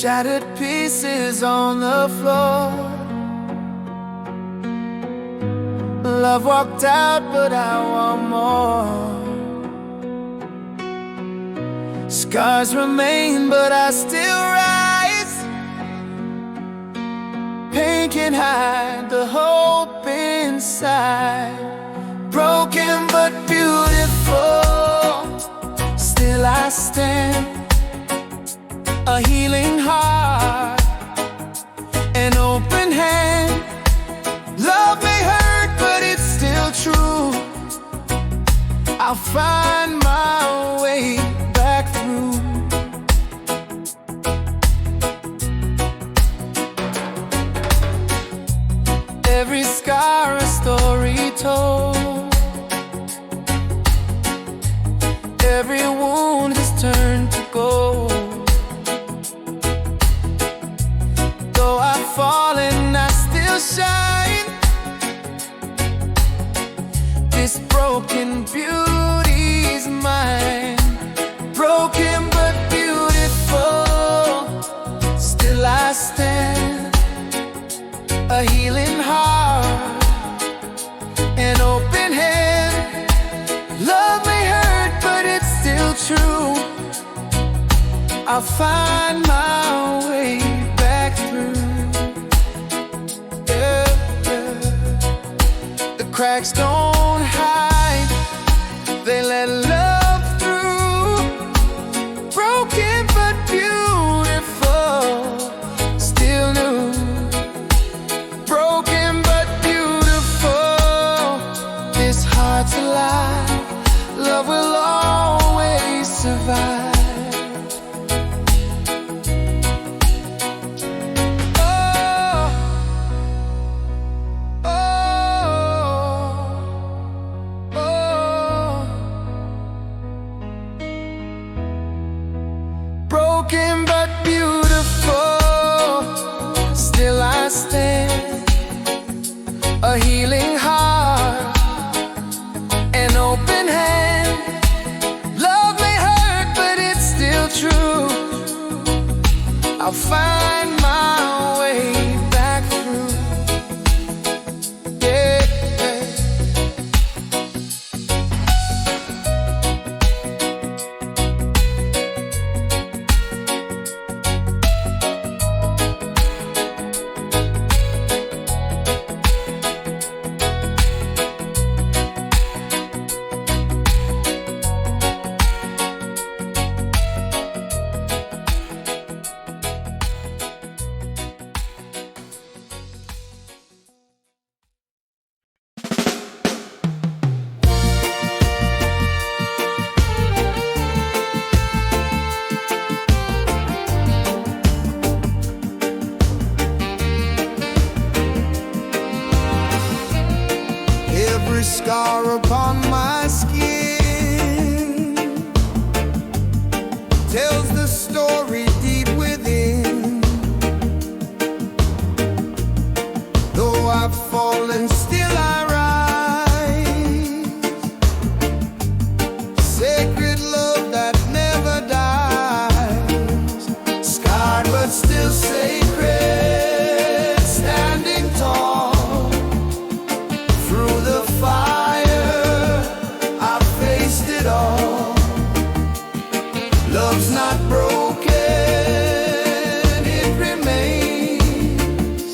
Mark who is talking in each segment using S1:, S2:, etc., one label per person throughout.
S1: shattered pieces on the floor. Love walked out, but I want more. Scars remain, but I still rise. Pain can hide the hope inside. Broken but beautiful, still I stand. A healing heart, an open hand. Love may hurt, but it's still true. I'll find my way back through. Every scar a story told. Every wound has turned to gold. Though I've fallen, I still shine. This broken beauty's mine. Broken but beautiful, still I stand. A healing heart, an open hand. Love may hurt, but it's still true. I'll find my way back through. Yeah, yeah. The cracks don't hide, they let love through. Broken but beautiful, still new. Broken but beautiful, this heart's alive. Love will always survive. Broken but beautiful, still I stand. A healing heart, an open hand. Love may hurt, but it's still true. I'll find my way back through. Yeah, yeah. Every scar upon my skin tells the story deep within. Though I've fallen, still I rise. Sacred love that never dies. Scarred but still sacred, standing tall. Through the fire, I faced it all. Love's not broken, it remains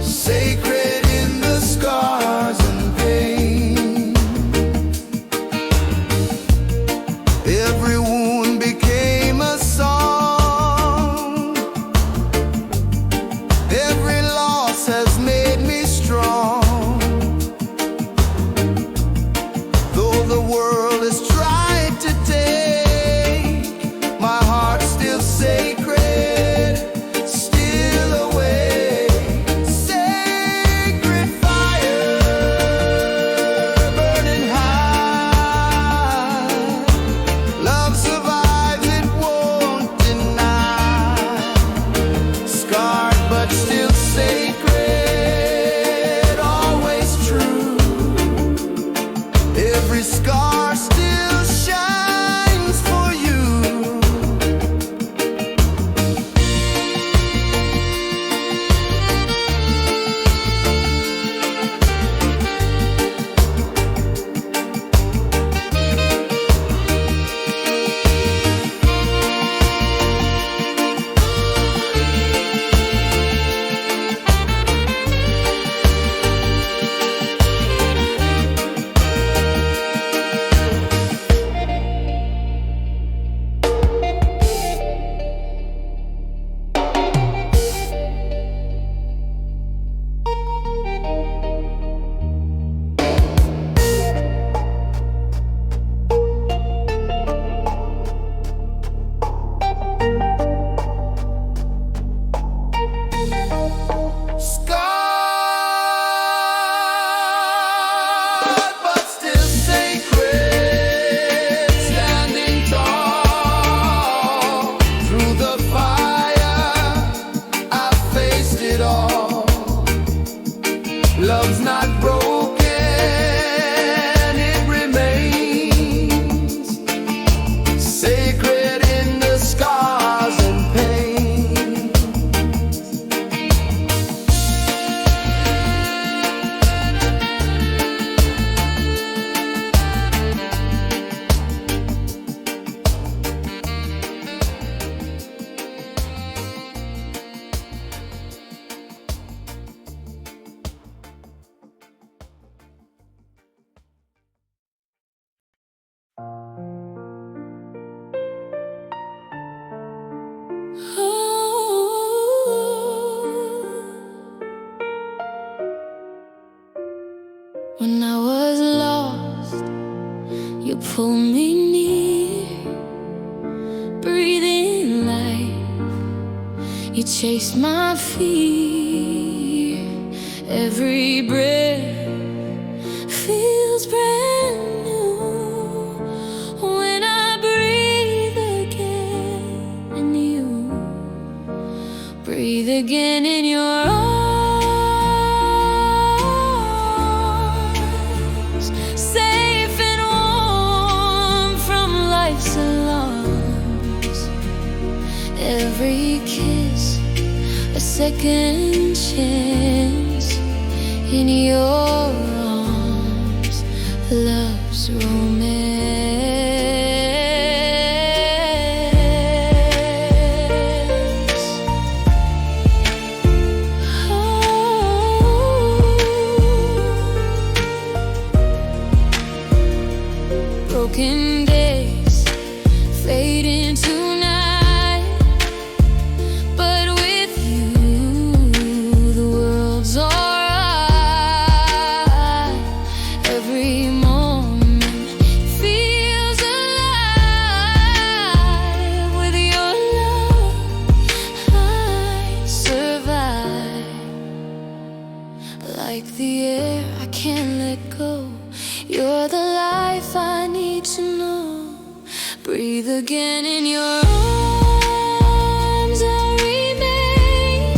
S1: sacred in the love's not broken, it remains sacred in the scars and pain.
S2: When I was lost, you pulled me near, breathing life. You chased my fear. Every breath feels brand new when I breathe again in you. Breathe again in your arms, safe and warm from life's alarms. Every kiss a second chance in your arms, love's romance. Broken days fade into night, but with you the world's alright. Every moment feels alive. With your love I survive. Like the air I can't let go, you're the life I need to know. Breathe again in your arms, I'll remain.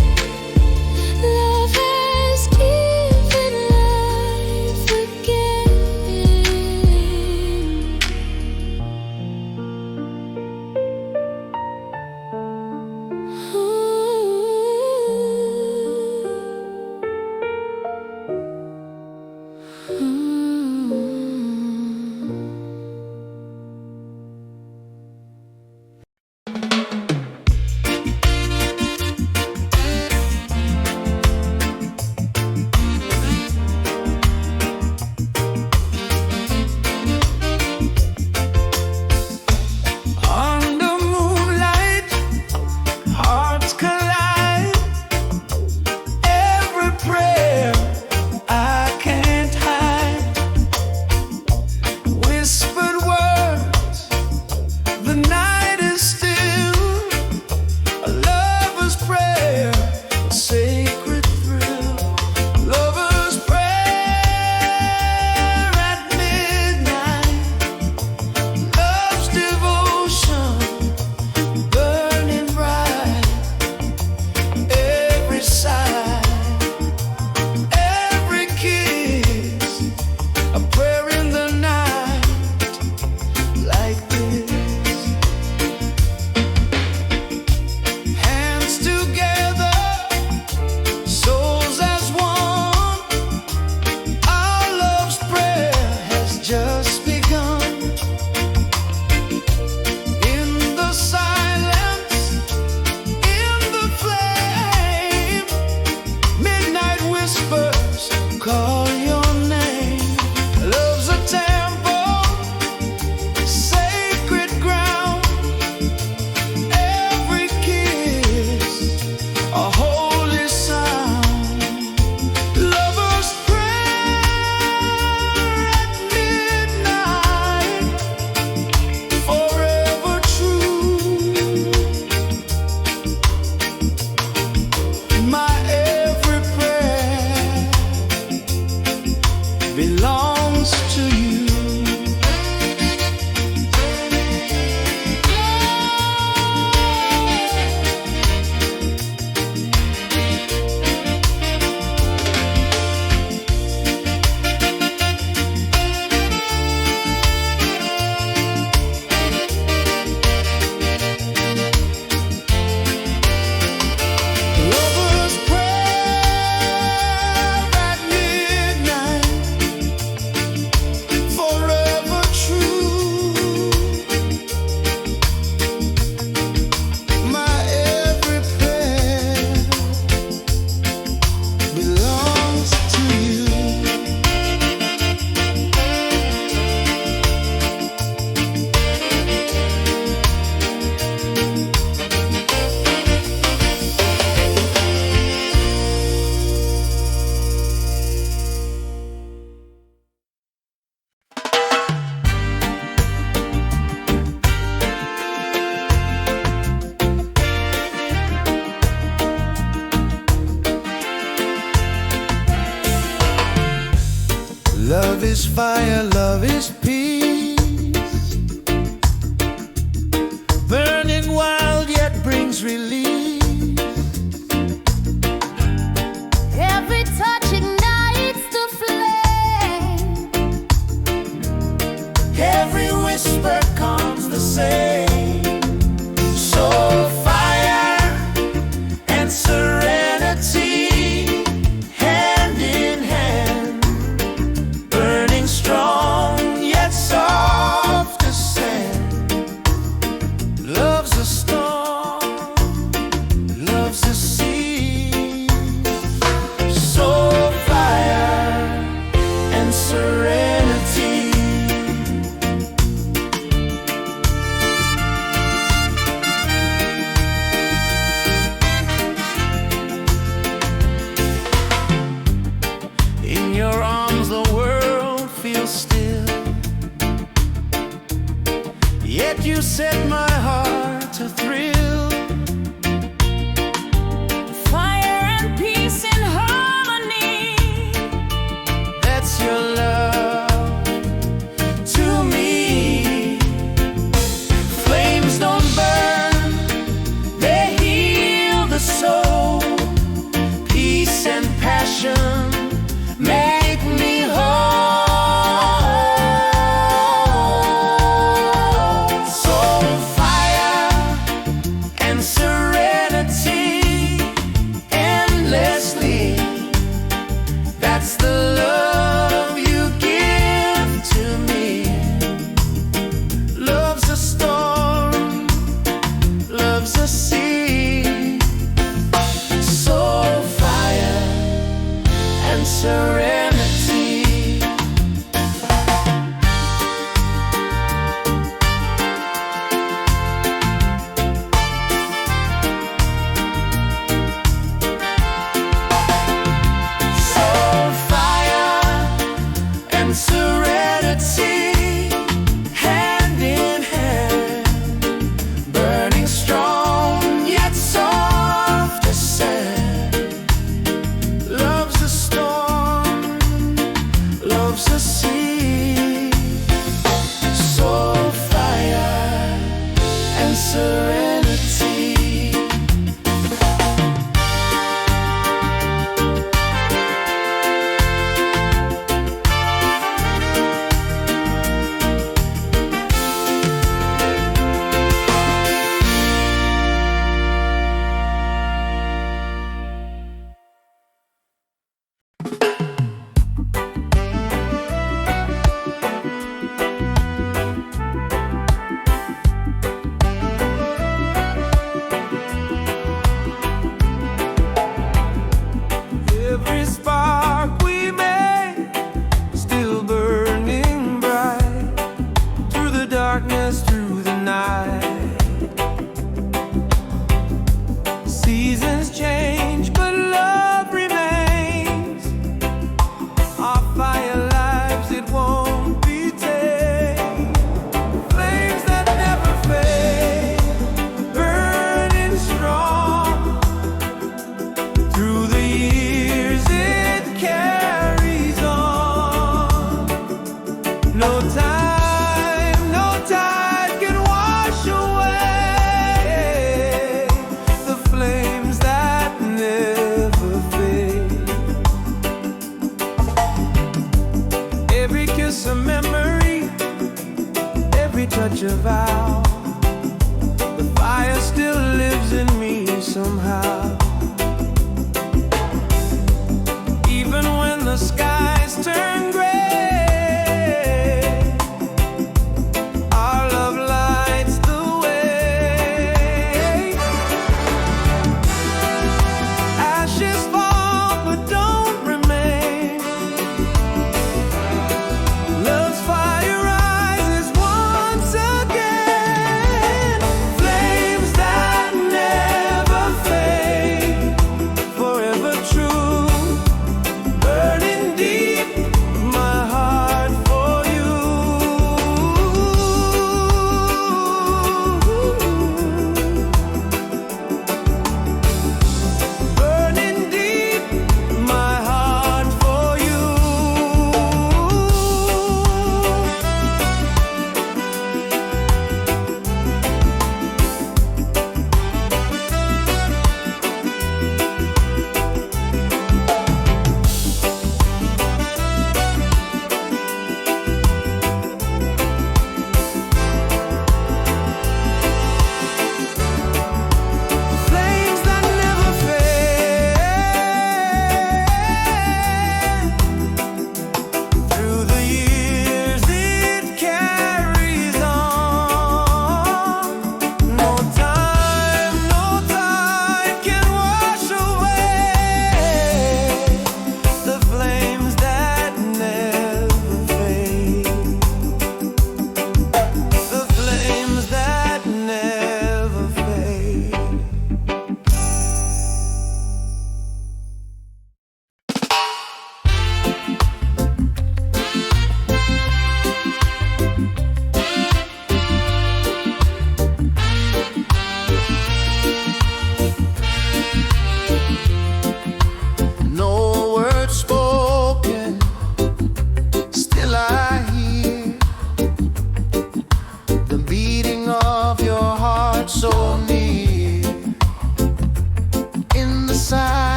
S2: Love has given life again.
S1: Under moonlight, hearts collide. Every prayer I can't hide. Whispered words, the night is still. A lover's prayer, a sacred thrill. Lover's prayer at midnight. Love's devotion burning bright. Every sigh, every kiss, a prayer in the night. Like this, hands together, souls as one. Our love's prayer has just begun. In the silence, in the flame, midnight whispers call your name. Love's a temple, sacred ground. Every kiss, a holy sound. Lover's prayer at midnight, forever true. My every prayer belongs to you. is fire, love is peace. Burning wild yet brings relief.
S2: Every touch ignites the flame.
S1: Every whisper calms the same. So fire and serenity, hand in hand, burning strong yet soft as sand. Love's a storm, love's a sea. So fire and serenity. In your arms the world feels still, yet you set my heart to thrill.
S2: Fire and peace in harmony.
S1: That's your love to me. Flames don't burn, they heal the soul. Peace and passion make me whole. So fire and serenity, endlessly. That's the love you give to me. Love's a storm, love's a sea. So fire and serenity. So fire and serenity, hand in hand, burning strong yet soft as sand. Love's a storm,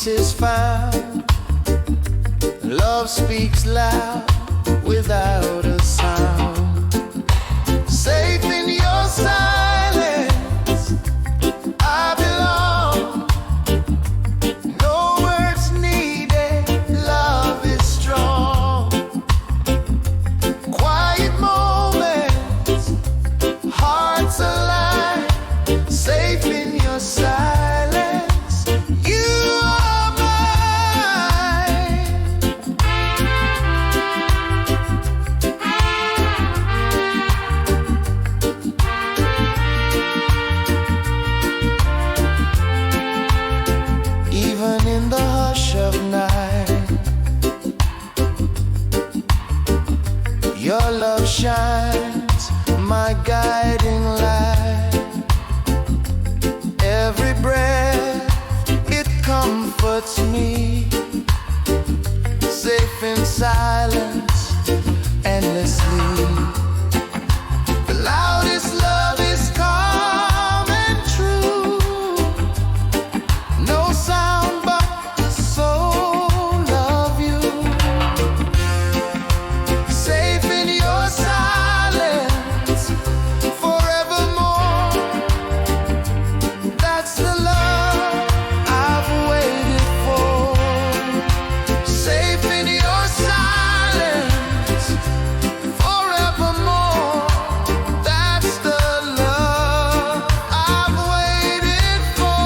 S1: peace is found. Love speaks loud without a sound. Safe in your silence, I belong. No words needed, love is strong. Quiet moments, hearts alive. Safe in your silence, you are mine. Even in the hush of night, your love shines, my guiding light. Every breath, it comforts me. Safe in silence, endlessly. The loudest love is calm and true. No sound but the soul of you. Safe in your silence, forevermore. That's the love I've waited for. Safe in your silence, forevermore. That's the love I've waited for.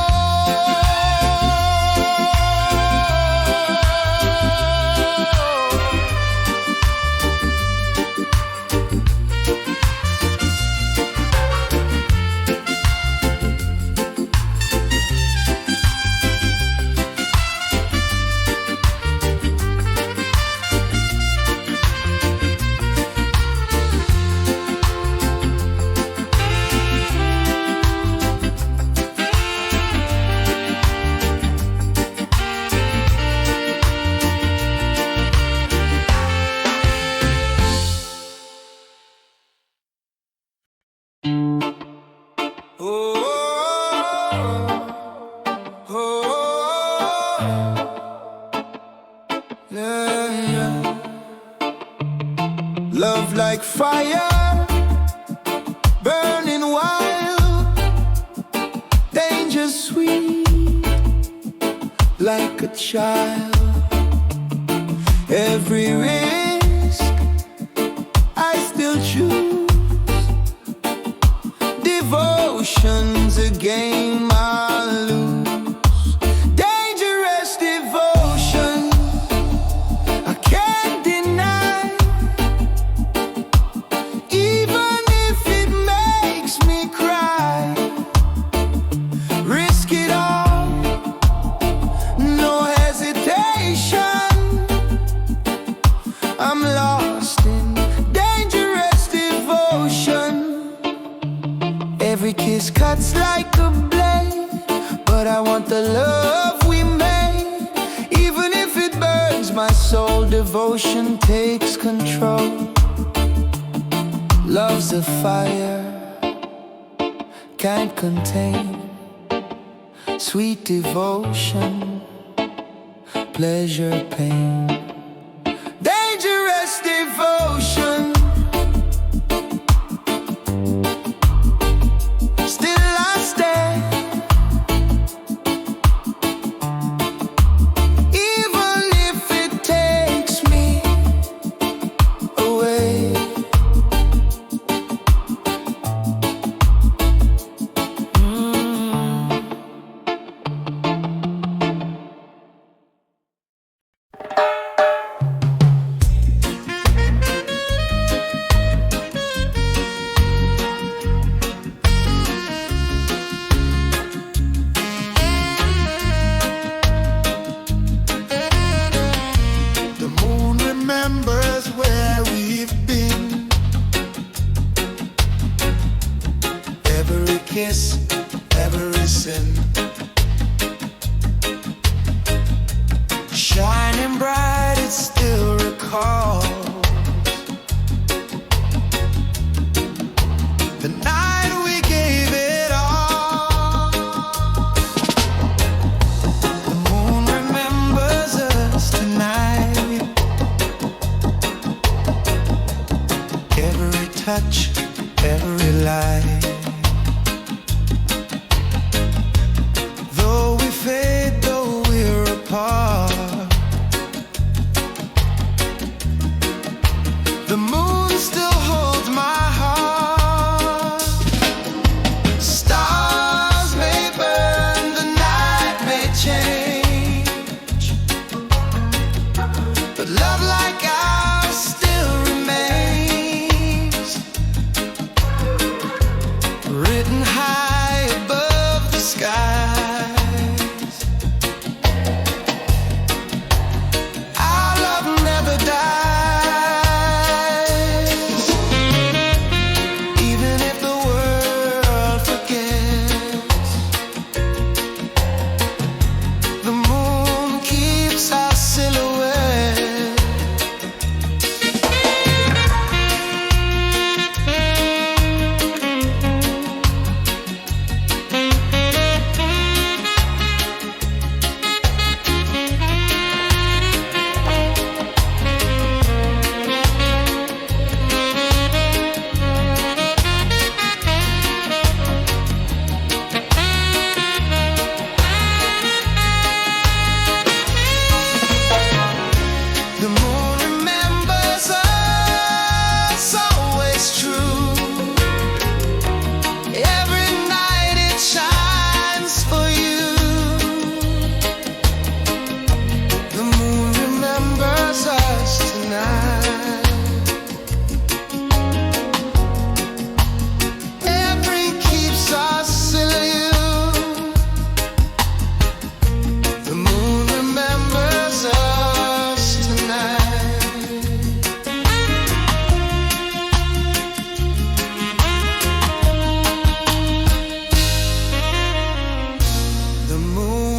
S1: Love like fire, burning wild, danger sweet, like a child. Every risk I still choose. Devotion's a game I lose. Dangerous devotion, I can't deny. Even if it makes me cry, risk it all, no hesitation. I'm lost in dangerous devotion. Every kiss cuts like a blade, but I want the love we made. Even if it burns my soul, devotion takes control. Love's a fire, can't contain. Sweet devotion, pleasure, pain. Dangerous devotion, still I stand. Even if it takes me away.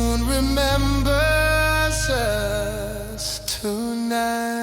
S1: moon remembers us tonight.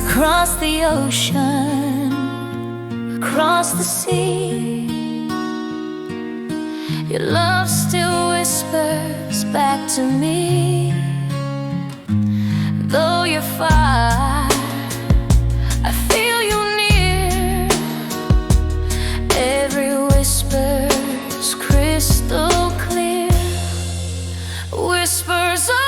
S2: Across the ocean, across the sea, your love still whispers back to me. Though you're far, I feel you near. Every whisper's crystal clear. Whispers of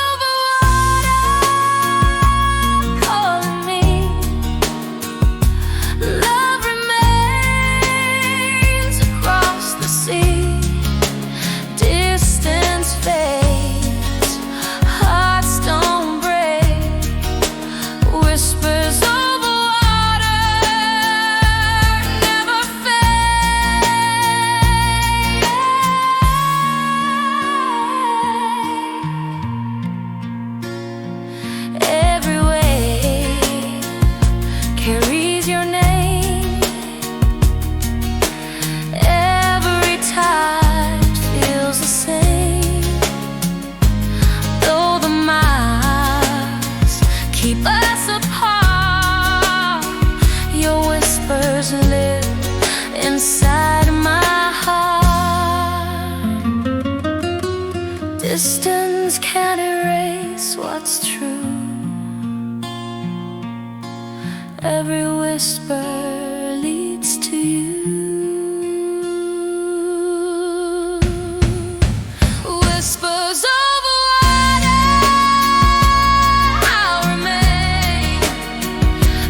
S2: distance can't erase what's true. Every whisper leads to you. Whispers of water, I'll remain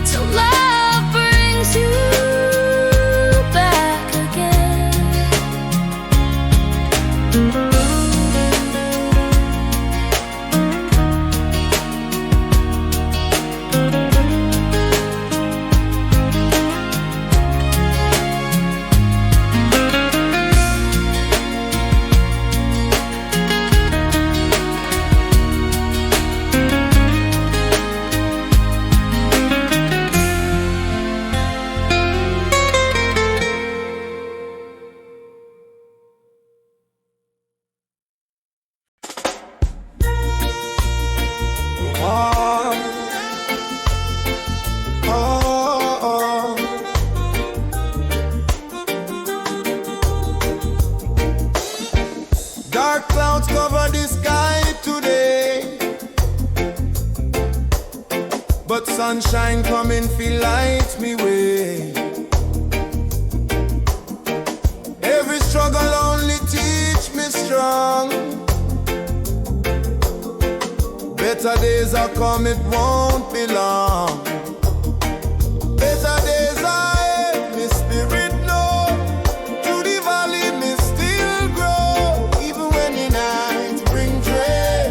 S2: till love brings you back again.
S1: Dark clouds cover the sky today, but sunshine coming feel light me way. Every struggle only teach me strong. Better days are come, it won't be long. Better days are ahead, me spirit know. Through the valley me still grow. Even when the night bring dread,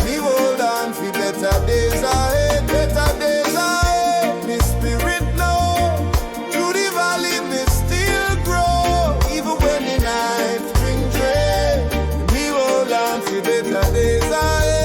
S1: me hold on for better days ahead. Better days ahead, me spirit know. Through the valley me still grow. Even when the night bring dread, me hold on for better days ahead.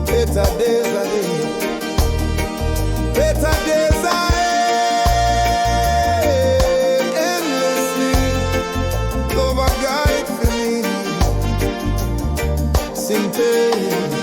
S1: Better days ahead. Better days ahead. Endlessly. Love a guide for me. Sing praise.